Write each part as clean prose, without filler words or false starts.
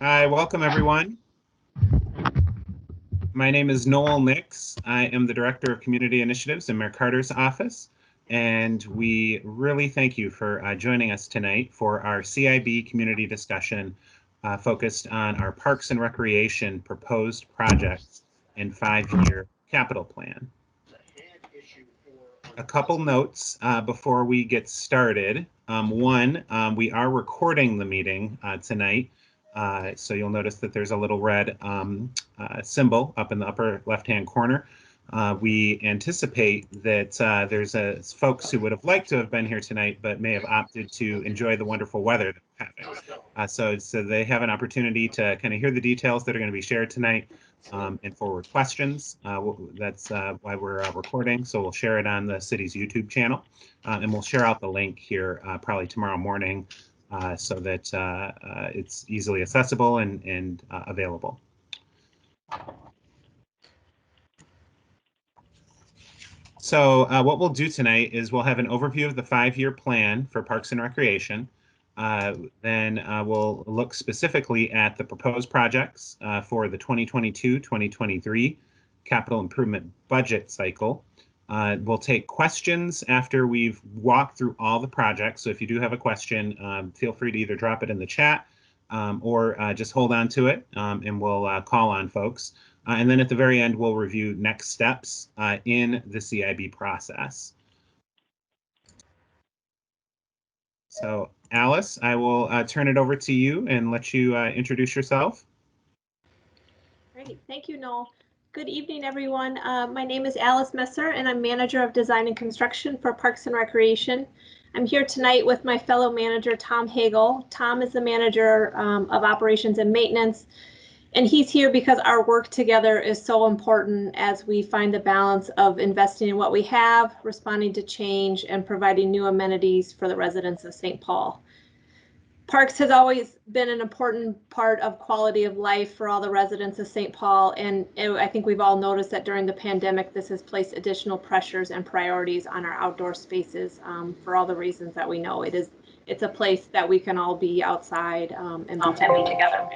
Hi, welcome everyone. My name is Noel Nix. I am the Director of Community Initiatives in Mayor Carter's office, and we really thank you for joining us tonight for our CIB community discussion focused on our Parks and Recreation proposed projects and 5-year capital plan. A couple notes before we get started. One, we are recording the meeting tonight. So you'll notice that there's a little red symbol up in the upper left-hand corner. We anticipate that there's folks who would have liked to have been here tonight, but may have opted to enjoy the wonderful weather that we're having. So they have an opportunity to kind of hear the details that are going to be shared tonight and forward questions. That's why we're recording. So we'll share it on the city's YouTube channel, and we'll share out the link here probably tomorrow morning. So that it's easily accessible and available. So what we'll do tonight is we'll have an overview of the 5-year plan for Parks and Recreation. Then we'll look specifically at the proposed projects for the 2022-2023 capital improvement budget cycle. We'll take questions after we've walked through all the projects. So if you do have a question, feel free to either drop it in the chat or just hold on to it and we'll call on folks. And then at the very end, we'll review next steps in the CIB process. So Alice, I will turn it over to you and let you introduce yourself. Great, thank you, Noel. Good evening, everyone. My name is Alice Messer, and I'm Manager of Design and Construction for Parks and Recreation. I'm here tonight with my fellow manager, Tom Hagel. Tom is the Manager of Operations and Maintenance, and he's here because our work together is so important as we find the balance of investing in what we have, responding to change, and providing new amenities for the residents of St. Paul. Parks has always been an important part of quality of life for all the residents of St. Paul, and I think we've all noticed that during the pandemic, this has placed additional pressures and priorities on our outdoor spaces for all the reasons that we know. It's a place that we can all be outside and be together.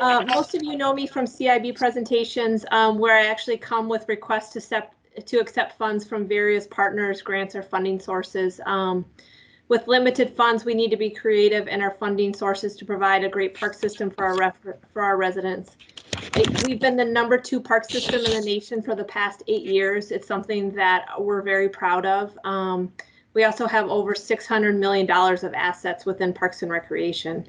Most of you know me from CIB presentations where I actually come with requests to accept funds from various partners, grants, or funding sources. With limited funds, we need to be creative in our funding sources to provide a great park system for our residents. We've been the #2 park system in the nation for the past 8 years. It's something that we're very proud of. We also have over $600 million of assets within Parks and Recreation.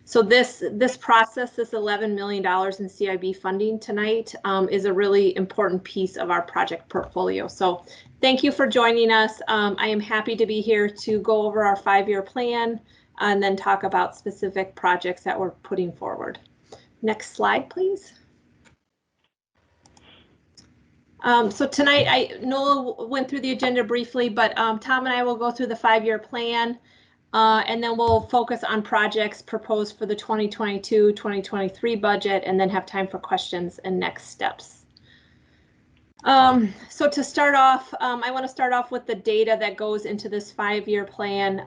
So this process, this $11 million in CIB funding tonight is a really important piece of our project portfolio. So thank you for joining us. I am happy to be here to go over our 5-year plan and then talk about specific projects that we're putting forward. Next slide, please. So tonight, Noel went through the agenda briefly, but Tom and I will go through the 5-year plan. And then we'll focus on projects proposed for the 2022-2023 budget and then have time for questions and next steps. So to start off, I want to start off with the data that goes into this 5-year plan.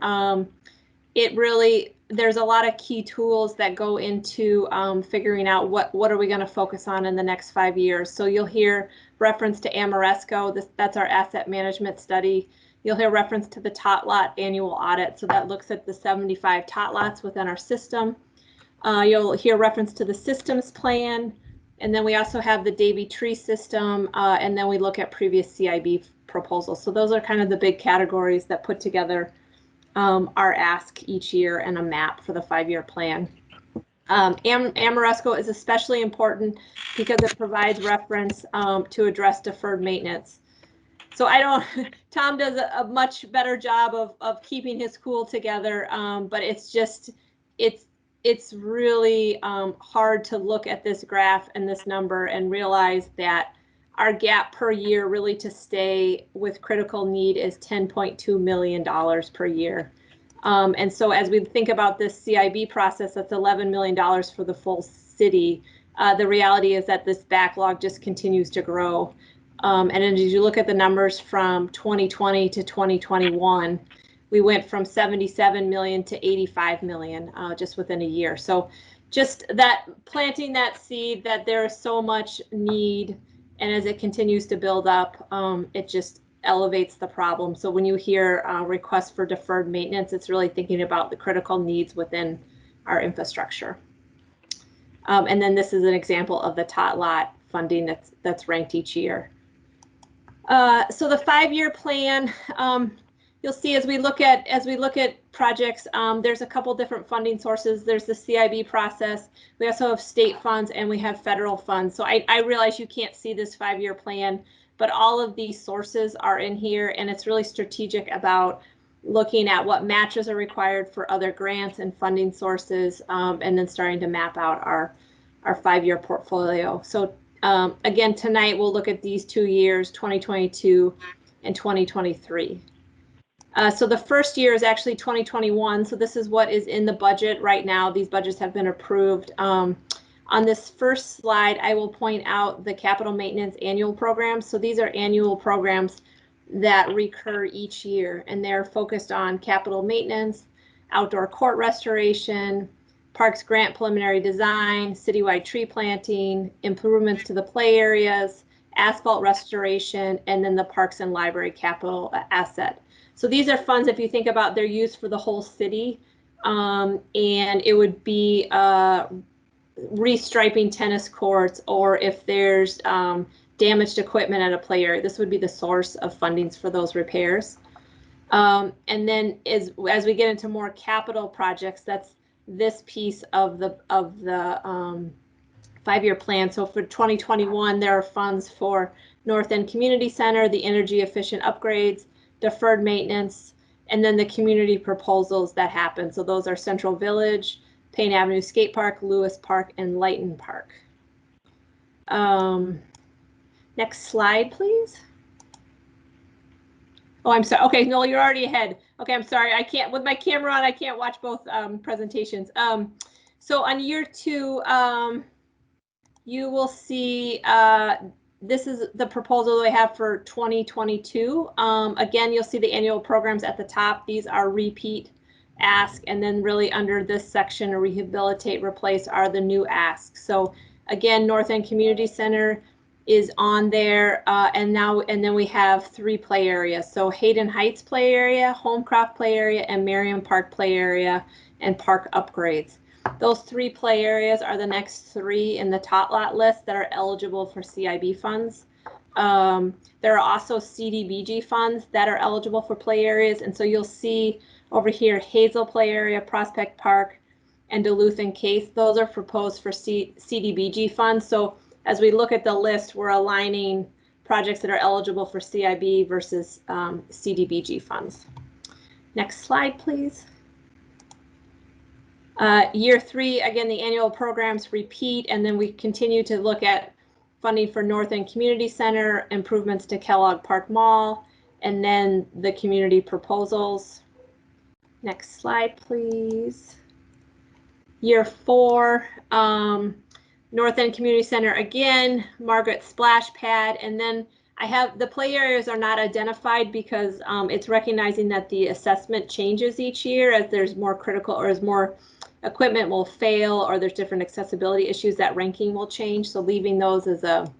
There's a lot of key tools that go into figuring out what are we going to focus on in the next 5 years. So you'll hear reference to Amoresco. That's our asset management study. You'll hear reference to the tot lot annual audit. So that looks at the 75 tot lots within our system. You'll hear reference to the systems plan. And then we also have the Davy tree system. And then we look at previous CIB proposals. So those are kind of the big categories that put together our ask each year and a map for the 5-year plan. Amoresco is especially important because it provides reference to address deferred maintenance. So Tom does a much better job of keeping his cool together, but it's really hard to look at this graph and this number and realize that our gap per year really to stay with critical need is $10.2 million per year. And so as we think about this CIB process, that's $11 million for the full city. The reality is that this backlog just continues to grow. And as you look at the numbers from 2020 to 2021, we went from 77 million to 85 million just within a year. So just that planting that seed that there is so much need, and as it continues to build up, it just elevates the problem. So when you hear requests for deferred maintenance, it's really thinking about the critical needs within our infrastructure. And then this is an example of the tot lot funding that's ranked each year. So the 5-year plan, you'll see as we look at projects, there's a couple different funding sources. There's the CIB process. We also have state funds and we have federal funds. So I realize you can't see this 5-year plan, but all of these sources are in here, and it's really strategic about looking at what matches are required for other grants and funding sources, and then starting to map out our 5-year portfolio. So again, tonight we'll look at these 2 years, 2022 and 2023. So the first year is actually 2021. So this is what is in the budget right now. These budgets have been approved. On this first slide, I will point out the capital maintenance annual programs. So these are annual programs that recur each year, and they're focused on capital maintenance, outdoor court restoration, parks grant preliminary design, citywide tree planting, improvements to the play areas, asphalt restoration, and then the parks and library capital asset. So these are funds, if you think about, they're used for the whole city, and it would be restriping tennis courts, or if there's damaged equipment at a play area, this would be the source of fundings for those repairs. And then as we get into more capital projects, that's this piece of the 5-year plan. So for 2021, there are funds for North End Community Center, the energy efficient upgrades, deferred maintenance, and then the community proposals that happen. So those are Central Village, Payne Avenue Skate Park, Lewis Park, and Lighton Park. Next slide, please. Oh, I'm sorry. Okay, Noel, you're already ahead. Okay, I'm sorry. I can't, with my camera on, I can't watch both presentations. So on year 2, you will see this is the proposal that I have for 2022. Again, you'll see the annual programs at the top. These are repeat, ask, and then really under this section, rehabilitate, replace are the new asks. So again, North End Community Center is on there, and then we have 3 play areas. So Hayden Heights play area, Homecraft play area, and Miriam Park play area, and park upgrades. Those 3 play areas are the next 3 in the tot lot list that are eligible for CIB funds. There are also CDBG funds that are eligible for play areas, and so you'll see over here Hazel play area, Prospect Park, and Duluth and Case. Those are proposed for CDBG funds. So as we look at the list, we're aligning projects that are eligible for CIB versus CDBG funds. Next slide, please. Year 3, again, the annual programs repeat, and then we continue to look at funding for North End Community Center, improvements to Kellogg Park Mall, and then the community proposals. Next slide, please. Year 4, North End Community Center again, Margaret Splash Pad, and then I have the play areas are not identified because it's recognizing that the assessment changes each year as there's more critical or as more equipment will fail or there's different accessibility issues, that ranking will change. So leaving those as a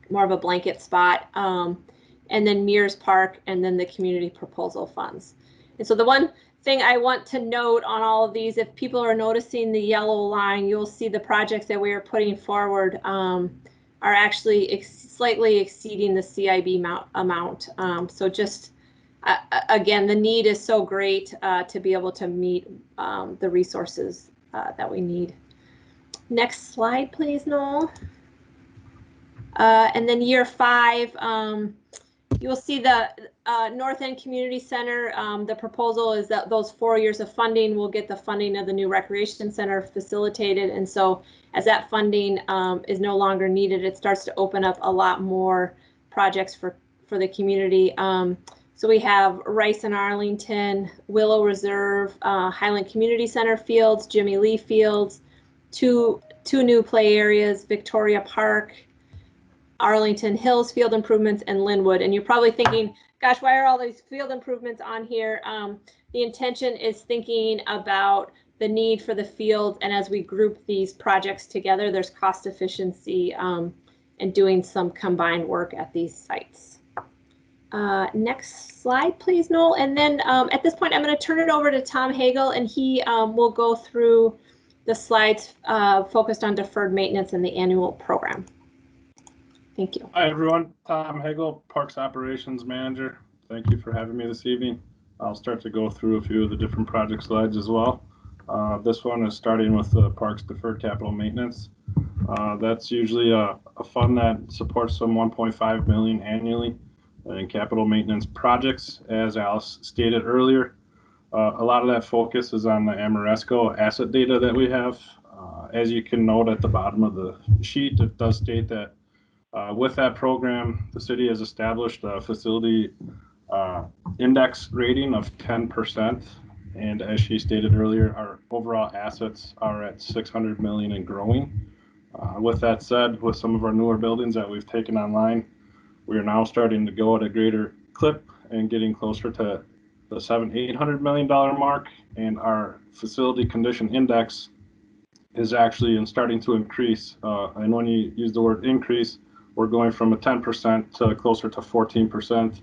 more of a blanket spot. And then Mears Park, and then the community proposal funds. And so the one thing I want to note on all of these, if people are noticing the yellow line, you'll see the projects that we are putting forward are actually slightly exceeding the CIB amount. So just again, the need is so great to be able to meet the resources that we need. Next slide, please, Noel. And then year 5, you will see the North End Community Center. The proposal is that those 4 years of funding will get the funding of the new recreation center facilitated. And so as that funding is no longer needed, it starts to open up a lot more projects for the community. So we have Rice and Arlington, Willow Reserve, Highland Community Center fields, Jimmy Lee fields, two new play areas, Victoria Park, Arlington Hills field improvements, and Linwood. And you're probably thinking, gosh, why are all these field improvements on here? The intention is thinking about the need for the field, and as we group these projects together, there's cost efficiency in doing some combined work at these sites. Next slide, please, Noel. And then at this point, I'm going to turn it over to Tom Hagel, and he will go through the slides focused on deferred maintenance and the annual program. Thank you. Hi, everyone. Tom Hagel, Parks Operations Manager. Thank you for having me this evening. I'll start to go through a few of the different project slides as well. This one is starting with the Parks Deferred Capital Maintenance. That's usually a fund that supports some 1.5 million annually in capital maintenance projects. As Alice stated earlier, a lot of that focus is on the Amoresco asset data that we have. As you can note at the bottom of the sheet, it does state that with that program, the city has established a facility index rating of 10%. And as she stated earlier, our overall assets are at 600 million and growing. With that said, with some of our newer buildings that we've taken online, we are now starting to go at a greater clip and getting closer to the $800 million mark. And our facility condition index is actually starting to increase. And when you use the word increase, we're going from a 10% to closer to 14%.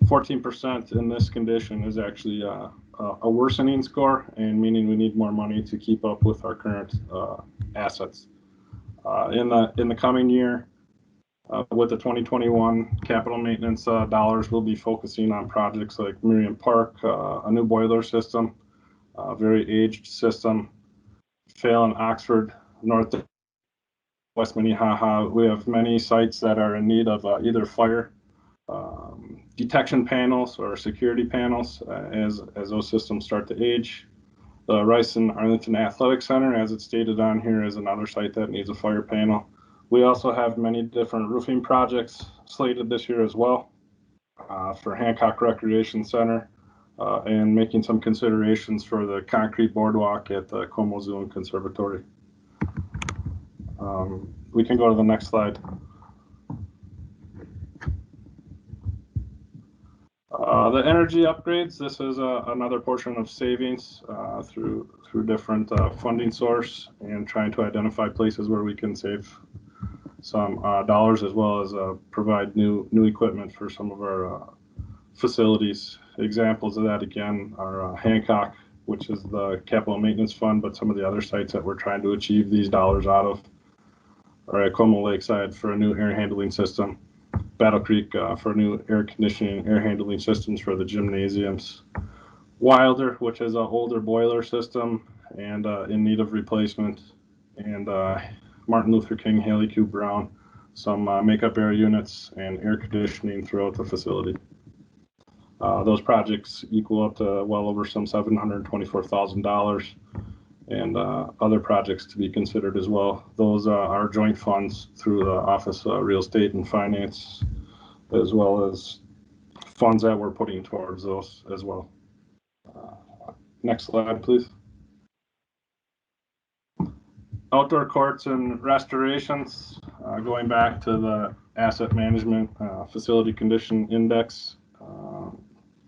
14% in this condition is actually a worsening score, and meaning we need more money to keep up with our current assets. In the coming year, with the 2021 capital maintenance dollars, we'll be focusing on projects like Miriam Park, a new boiler system, a very aged system, Phelan, Oxford, North West Minnehaha. We have many sites that are in need of either fire detection panels or security panels as those systems start to age. The Rice and Arlington Athletic Center, as it's stated on here, is another site that needs a fire panel. We also have many different roofing projects slated this year as well for Hancock Recreation Center and making some considerations for the concrete boardwalk at the Como Zoo and Conservatory. We can go to the next slide. The energy upgrades, this is another portion of savings through different funding source and trying to identify places where we can save some dollars, as well as provide new equipment for some of our facilities. Examples of that again are Hancock, which is the capital maintenance fund, but some of the other sites that we're trying to achieve these dollars out of are at Como Lakeside for a new air handling system, Battle Creek for new air conditioning, air handling systems for the gymnasiums. Wilder, which is an older boiler system and in need of replacement. And Martin Luther King, Haley Q. Brown, some makeup air units and air conditioning throughout the facility. Those projects equal up to well over some $724,000. And other projects to be considered as well. Those are joint funds through the Office of Real Estate and Finance, as well as funds that we're putting towards those as well. Next slide, please. Outdoor courts and restorations, going back to the asset management facility condition index.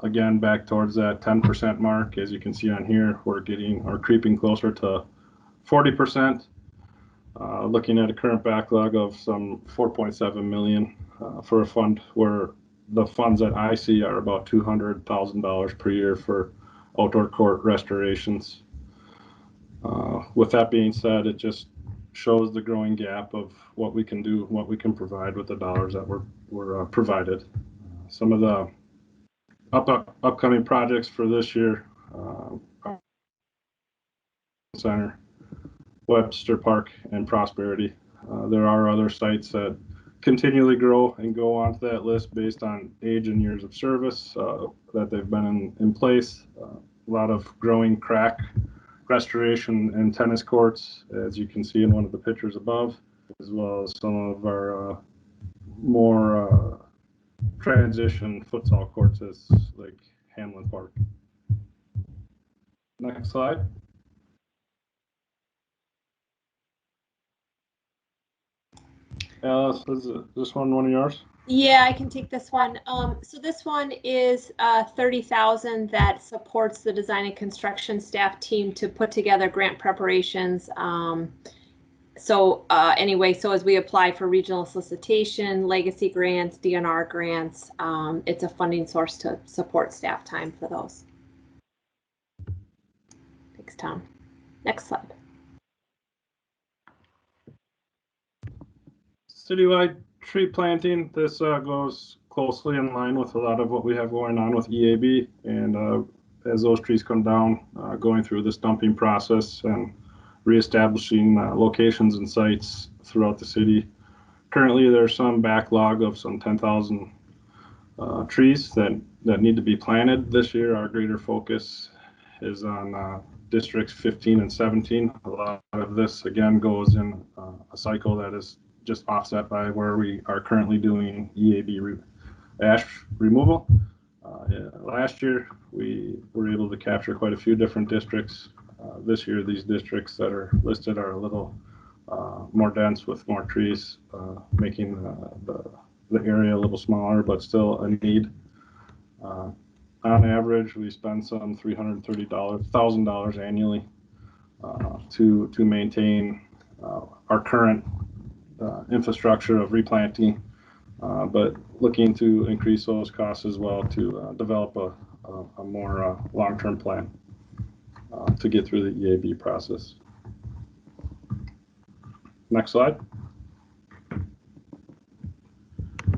Again, back towards that 10% mark. As you can see on here, we're creeping closer to 40%. Looking at a current backlog of some 4.7 million for a fund where the funds that I see are about $200,000 per year for outdoor court restorations. With that being said, it just shows the growing gap of what we can do, what we can provide with the dollars that were provided. Some of the upcoming projects for this year, Center, Webster Park, and Prosperity. There are other sites that continually grow and go onto that list based on age and years of service that they've been in place. A lot of growing crack restoration and tennis courts, as you can see in one of the pictures above, as well as some of our more transition futsal courts as like Hamlin Park. Next slide. Alice, is this one of yours? Yeah, I can take this one. So this one is 30,000 that supports the design and construction staff team to put together grant preparations. Anyway, so as we apply for regional solicitation, legacy grants, DNR grants, it's a funding source to support staff time for those. Thanks, Tom. Next slide. Citywide tree planting. This goes closely in line with a lot of what we have going on with EAB. And as those trees come down, going through this dumping process and reestablishing locations and sites throughout the city. Currently, there's some backlog of some 10,000 trees that need to be planted this year. Our greater focus is on districts 15 and 17. A lot of this, again, goes in a cycle that is just offset by where we are currently doing EAB ash removal. Last year, we were able to capture quite a few different districts. This year, these districts that are listed are a little more dense with more trees, making the area a little smaller, but still a need. On average, we spend some $330,000 annually to maintain our current infrastructure of replanting, but looking to increase those costs as well to develop a more long-term plan to get through the EAB process. Next slide.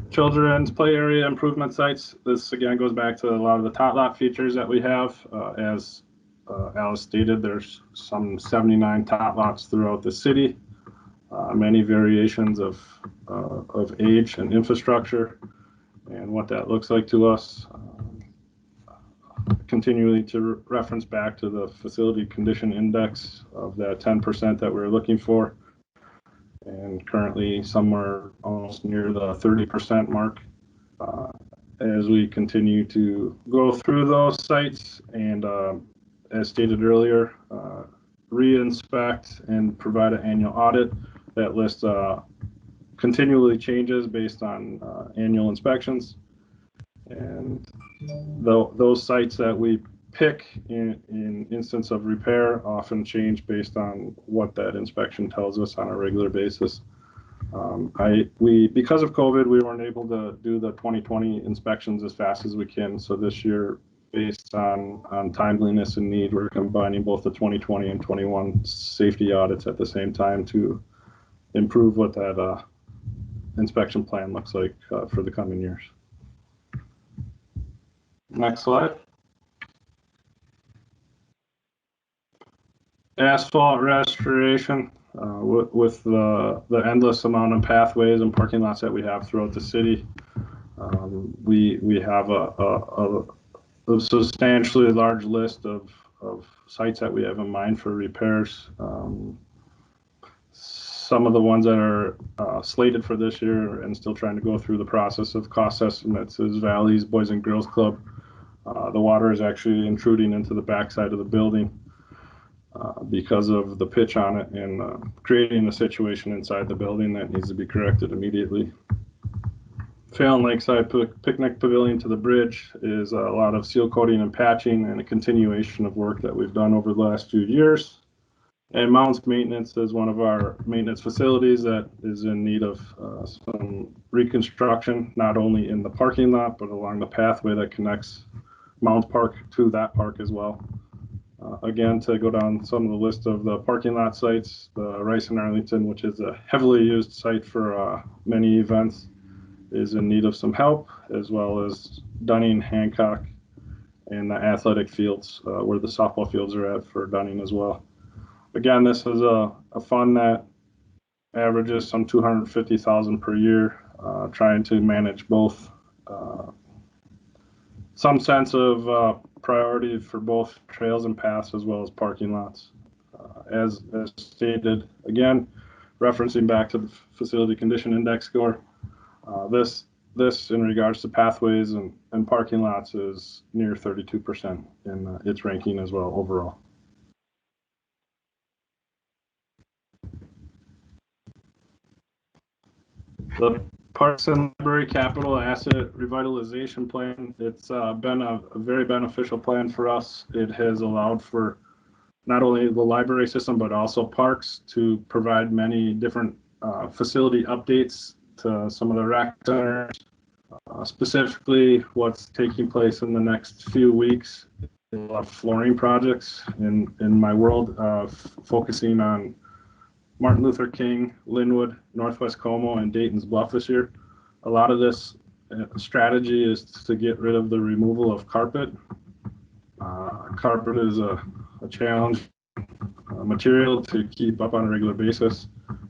Children's play area improvement sites. This again goes back to a lot of the tot lot features that we have. As Alice stated, there's some 79 tot lots throughout the city. Many variations of age and infrastructure and what that looks like to us. Continually to reference back to the facility condition index of that 10% that we're looking for, and currently somewhere almost near the 30% mark. As we continue to go through those sites and as stated earlier, re-inspect and provide an annual audit. That list continually changes based on annual inspections. And those sites that we pick in instance of repair often change based on what that inspection tells us on a regular basis. Because of COVID, we weren't able to do the 2020 inspections as fast as we can. So this year, based on timeliness and need, we're combining both the 2020 and 21 safety audits at the same time to improve what that inspection plan looks like for the coming years. Next slide. Asphalt restoration. With the endless amount of pathways and parking lots that we have throughout the city, we have a substantially large list of sites that we have in mind for repairs. Some of the ones that are slated for this year and still trying to go through the process of cost estimates is Valley's Boys and Girls Club. The water is actually intruding into the backside of the building because of the pitch on it and creating a situation inside the building that needs to be corrected immediately. Phelan Lakeside Picnic Pavilion to the bridge is a lot of seal coating and patching and a continuation of work that we've done over the last few years. And Mounds Maintenance is one of our maintenance facilities that is in need of some reconstruction, not only in the parking lot, but along the pathway that connects Mounds Park to that park as well. Again, to go down some of the list of the parking lot sites, the Rice and Arlington, which is a heavily used site for many events, is in need of some help, as well as Dunning, Hancock, and the athletic fields, where the softball fields are at for Dunning as well. Again, this is a fund that averages some $250,000 per year, trying to manage both some sense of priority for both trails and paths as well as parking lots. As stated, again, referencing back to the facility condition index score, this in regards to pathways and parking lots is near 32% in its ranking as well overall. The Parks and Library Capital Asset Revitalization Plan. It's been a very beneficial plan for us. It has allowed for not only the library system, but also parks to provide many different facility updates to some of the rec centers. Specifically, what's taking place in the next few weeks, a lot of flooring projects in my world, focusing on Martin Luther King, Linwood, Northwest Como, and Dayton's Bluff this year. A lot of this strategy is to get rid of the removal of carpet. Carpet is a challenge material to keep up on a regular basis.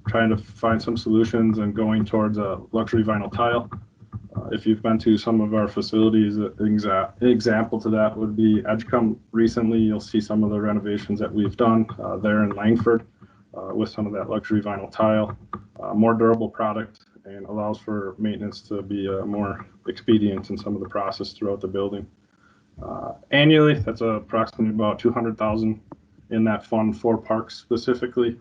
Trying to find some solutions and going towards a luxury vinyl tile. If you've been to some of our facilities, an example to that would be Edgecombe. Recently, you'll see some of the renovations that we've done there in Langford. With some of that luxury vinyl tile, more durable product, and allows for maintenance to be more expedient in some of the process throughout the building. Annually, that's approximately about $200,000 in that fund for parks specifically,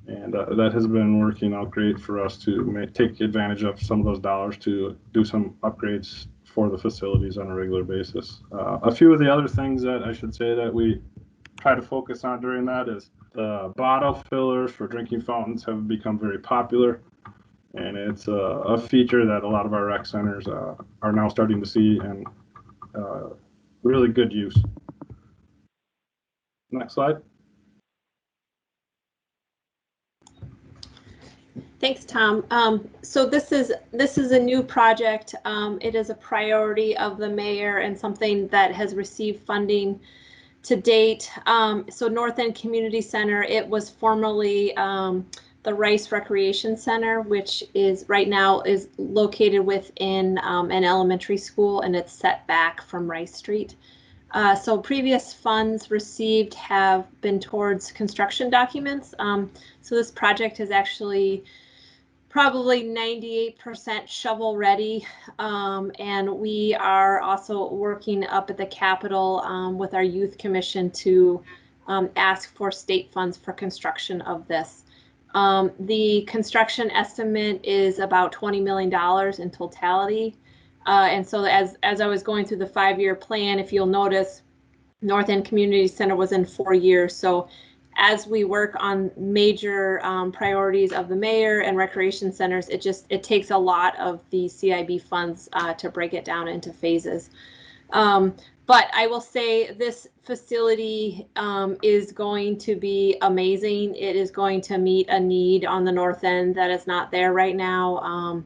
and that has been working out great for us to take advantage of some of those dollars to do some upgrades for the facilities on a regular basis. A few of the other things that I should say that we try to focus on during that is the bottle fillers for drinking fountains have become very popular, and it's a feature that a lot of our rec centers are now starting to see, and really good use. Next slide. Thanks, Tom. So this is a new project. It is a priority of the mayor and something that has received funding to date. So North End Community Center, it was formerly the Rice Recreation Center, which is right now is located within an elementary school, and it's set back from Rice Street. So previous funds received have been towards construction documents. So this project is actually probably 98% shovel ready, and we are also working up at the Capitol with our youth commission to ask for state funds for construction of this. The construction estimate is about $20 million in totality, and so as I was going through the 5-year plan, if you'll notice, North End Community Center was in 4 years. So as we work on major priorities of the mayor and recreation centers, it takes a lot of the CIB funds to break it down into phases. But I will say this facility is going to be amazing. It is going to meet a need on the north end that is not there right now.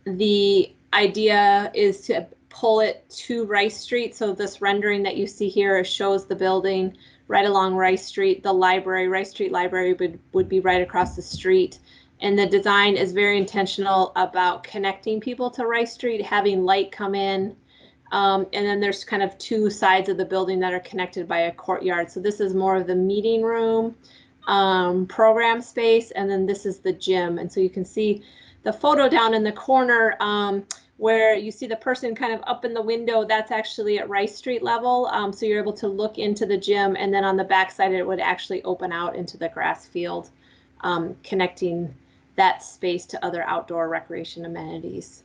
The idea is to pull it to Rice Street. So this rendering that you see here shows the building right along Rice Street. The library, Rice Street Library, would be right across the street. And the design is very intentional about connecting people to Rice Street, having light come in. And then there's kind of 2 sides of the building that are connected by a courtyard. So this is more of the meeting room, program space, and then this is the gym. And so you can see the photo down in the corner where you see the person kind of up in the window, that's actually at Rice Street level. So you're able to look into the gym, and then on the back side, it would actually open out into the grass field, connecting that space to other outdoor recreation amenities.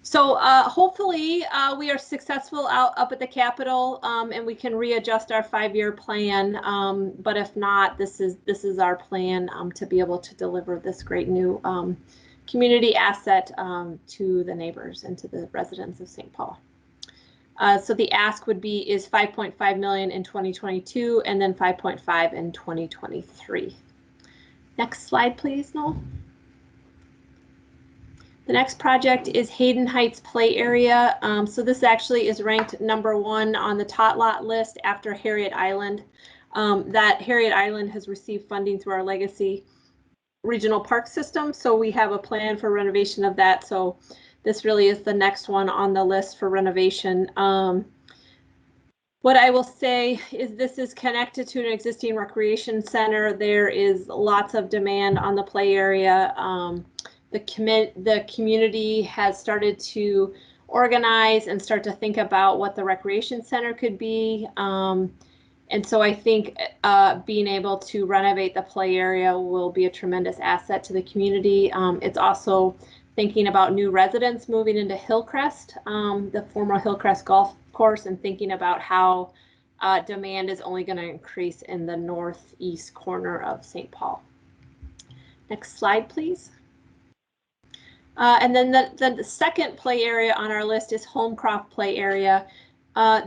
So hopefully we are successful up at the Capitol, and we can readjust our 5-year plan. But if not, this is our plan to be able to deliver this great new community asset to the neighbors and to the residents of St. Paul. So the ask would be is $5.5 million in 2022 and then $5.5 in 2023. Next slide, please, Noel. The next project is Hayden Heights Play Area. So this actually is ranked #1 on the tot lot list after Harriet Island. That Harriet Island has received funding through our Legacy Regional Park System. So we have a plan for renovation of that. So this really is the next one on the list for renovation. What I will say is this is connected to an existing recreation center. There is lots of demand on the play area. The community has started to organize and start to think about what the recreation center could be. And so I think being able to renovate the play area will be a tremendous asset to the community. It's also thinking about new residents moving into Hillcrest, the former Hillcrest Golf Course, and thinking about how demand is only going to increase in the northeast corner of St. Paul. Next slide, please. And then the second play area on our list is Homecraft play area.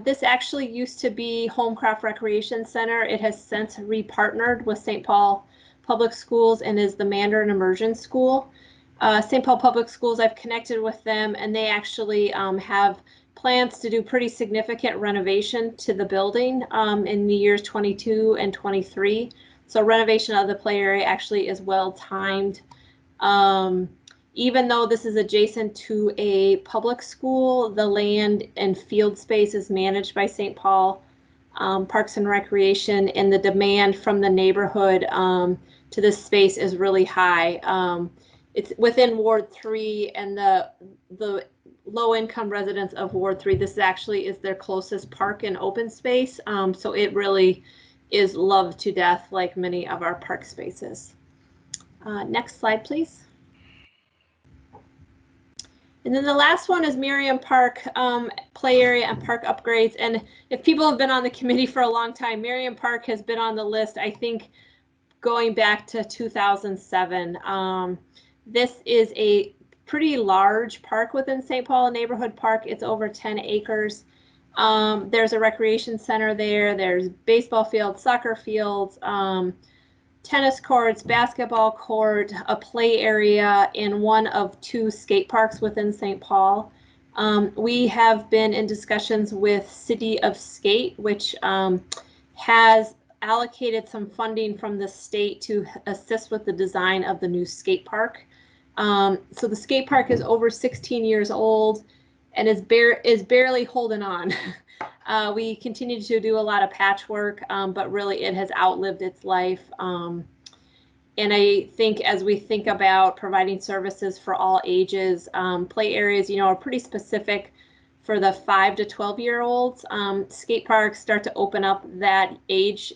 This actually used to be Homecraft Recreation Center. It has since repartnered with St. Paul Public Schools and is the Mandarin Immersion School. St. Paul Public Schools, I've connected with them, and they actually have plans to do pretty significant renovation to the building in the years 22 and 23. So renovation of the play area actually is well timed. Even though this is adjacent to a public school, the land and field space is managed by St. Paul Parks and Recreation, and the demand from the neighborhood to this space is really high. It's within Ward 3, and the low-income residents of Ward 3, this actually is their closest park and open space. So it really is loved to death, like many of our park spaces. Next slide, please. And then the last one is Miriam Park play area and park upgrades. And if people have been on the committee for a long time, Miriam Park has been on the list, I think, going back to 2007. This is a pretty large park within St. Paul Neighborhood Park. It's over 10 acres. There's a recreation center there. There's baseball fields, soccer fields, tennis courts, basketball court, a play area, and one of 2 skate parks within St. Paul. We have been in discussions with City of Skate, which has allocated some funding from the state to assist with the design of the new skate park. So the skate park is over 16 years old and is barely holding on. We continue to do a lot of patchwork, but really it has outlived its life. And I think as we think about providing services for all ages, play areas, are pretty specific for the 5 to 12-year-olds. Skate parks start to open up that age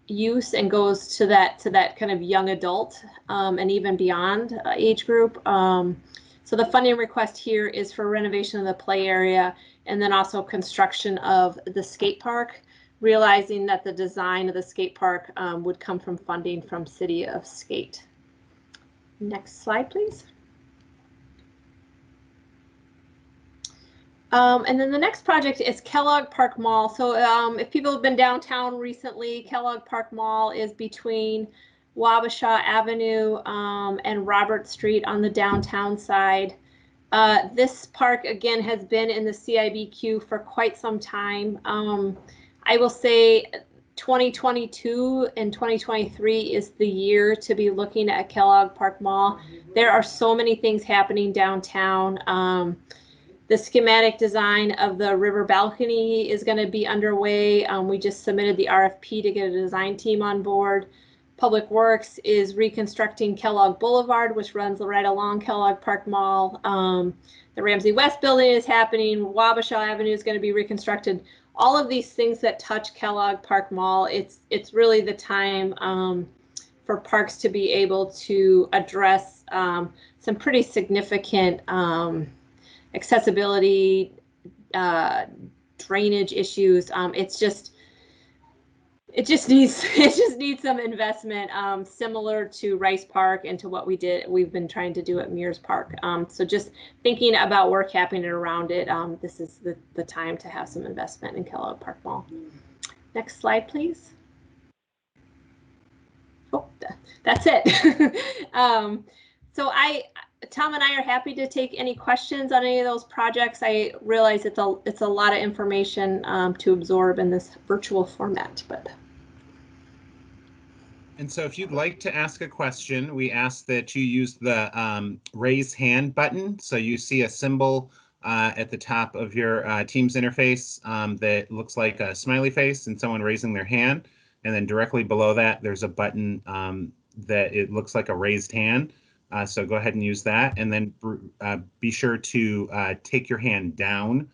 use and goes to that kind of young adult and even beyond age group. So the funding request here is for renovation of the play area and then also construction of the skate park, realizing that the design of the skate park would come from funding from City of Skate. Next slide, please. And then the next project is Kellogg Park Mall. So if people have been downtown recently, Kellogg Park Mall is between Wabasha Avenue and Robert Street on the downtown side. This park, again, has been in the CIB queue for quite some time. I will say 2022 and 2023 is the year to be looking at Kellogg Park Mall. There are so many things happening downtown. The schematic design of the river balcony is going to be underway. We just submitted the RFP to get a design team on board. Public Works is reconstructing Kellogg Boulevard, which runs right along Kellogg Park Mall. The Ramsey West building is happening. Wabasha Avenue is going to be reconstructed. All of these things that touch Kellogg Park Mall, it's really the time for parks to be able to address some pretty significant accessibility, drainage issues. It just needs some investment, similar to Rice Park and to what we've been trying to do at Mears Park. So just thinking about work happening around it, this is the time to have some investment in Kellogg Park Mall. Next slide, please. Oh, that's it. So Tom and I are happy to take any questions on any of those projects. I realize it's a lot of information to absorb in this virtual format, but. And so if you'd like to ask a question, we ask that you use the raise hand button. So you see a symbol at the top of your Teams interface that looks like a smiley face and someone raising their hand. And then directly below that, there's a button that it looks like a raised hand. So go ahead and use that, and then be sure to take your hand down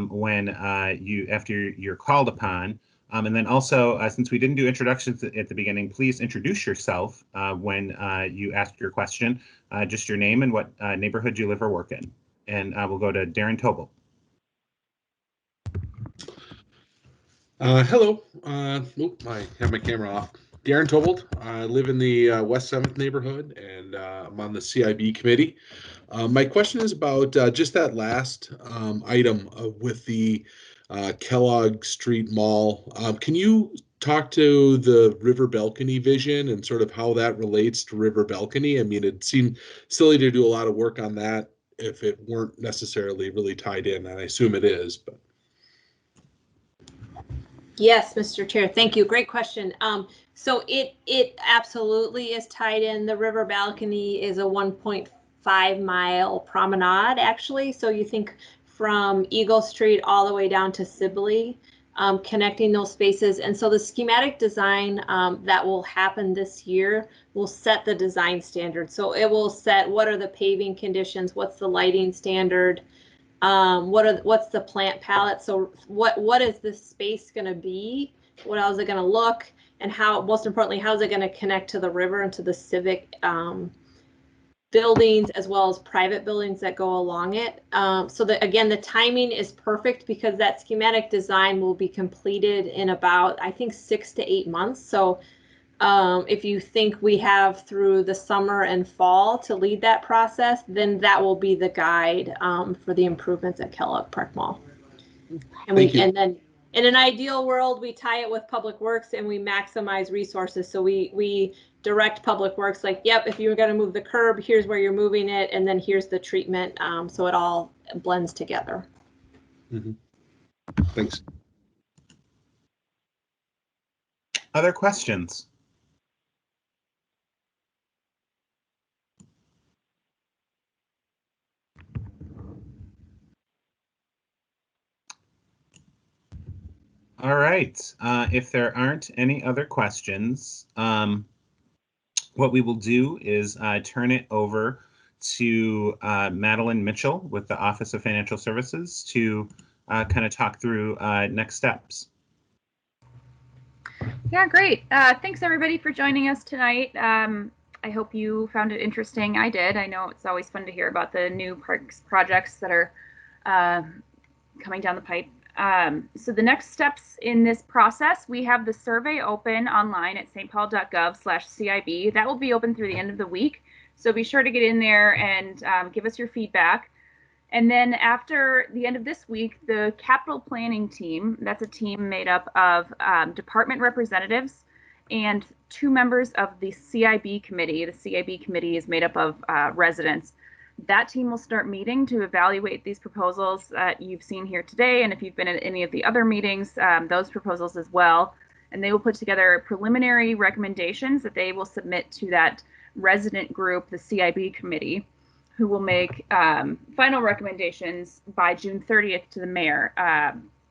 when after you're called upon. And then also, since we didn't do introductions at the beginning, please introduce yourself when you ask your question, just your name and what neighborhood you live or work in. And we'll go to Darren Tobel. Hello. I have my camera off. Darren Tobold. I live in the West 7th neighborhood, and I'm on the CIB committee. My question is about just that last item with the Kellogg Street Mall. Can you talk to the river balcony vision and sort of how that relates to river balcony? I mean, it seemed silly to do a lot of work on that if it weren't necessarily really tied in, and I assume it is, but. Yes, Mr. Chair. Thank you. Great question. So it absolutely is tied in. The river balcony is a 1.5 mile promenade, actually. So you think from Eagle Street all the way down to Sibley, connecting those spaces. And so the schematic design that will happen this year will set the design standard. So it will set what are the paving conditions, what's the lighting standard, what's the plant palette, so what is this space going to be, what else is it going to look, and how, most importantly, how is it going to connect to the river and to the civic buildings as well as private buildings that go along it. So that, again, the timing is perfect because that schematic design will be completed in about, I think, 6 to 8 months. So if you think we have through the summer and fall to lead that process, then that will be the guide for the improvements at Kellogg Park Mall. And and then in an ideal world, we tie it with Public Works and we maximize resources. So we direct Public Works like, yep, if you're going to move the curb, here's where you're moving it, and then here's the treatment. So it all blends together. Mm-hmm. Thanks. Other questions? All right. If there aren't any other questions, what we will do is turn it over to Madeline Mitchell with the Office of Financial Services to kind of talk through next steps. Yeah, great. Thanks everybody for joining us tonight. I hope you found it interesting. I did. I know it's always fun to hear about the new parks projects that are coming down the pipe. So the next steps in this process, we have the survey open online at stpaul.gov/CIB. That will be open through the end of the week. So be sure to get in there and give us your feedback. And then after the end of this week, the capital planning team, that's a team made up of department representatives and 2 members of the CIB committee. The CIB committee is made up of residents. That team will start meeting to evaluate these proposals that you've seen here today, and if you've been at any of the other meetings, those proposals as well. And they will put together preliminary recommendations that they will submit to that resident group, the CIB committee, who will make final recommendations by June 30th to the mayor.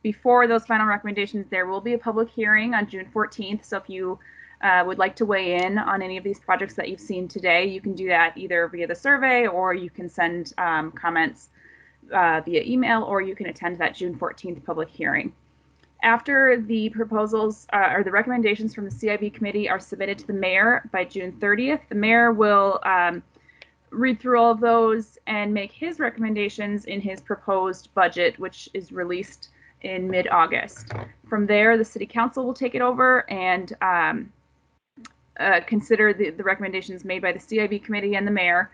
Before those final recommendations, there will be a public hearing on June 14th. So if you would like to weigh in on any of these projects that you've seen today, you can do that either via the survey, or you can send comments via email, or you can attend that June 14th public hearing. After the proposals or the recommendations from the CIB committee are submitted to the mayor by June 30th, the mayor will read through all of those and make his recommendations in his proposed budget, which is released in mid-August. From there, the city council will take it over and consider the recommendations made by the CIB committee and the mayor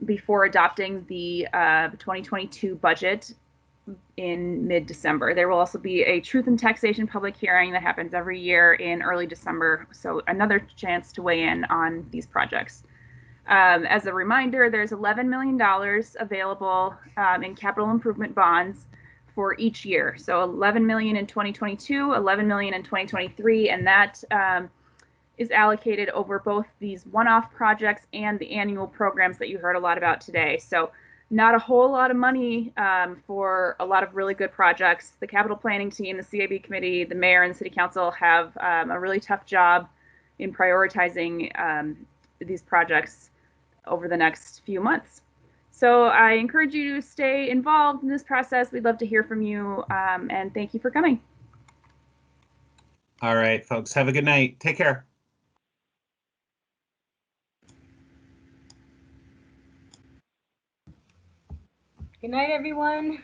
before adopting the 2022 budget in mid-December. There will also be a truth and taxation public hearing that happens every year in early December. So another chance to weigh in on these projects. As a reminder, there's $11 million available in capital improvement bonds for each year. So $11 million in 2022, $11 million in 2023, and that is allocated over both these one-off projects and the annual programs that you heard a lot about today. So not a whole lot of money for a lot of really good projects. The capital planning team, the CIB committee, the mayor, and the city council have a really tough job in prioritizing these projects over the next few months. So I encourage you to stay involved in this process. We'd love to hear from you, and thank you for coming. All right, folks, have a good night. Take care. Good night, everyone.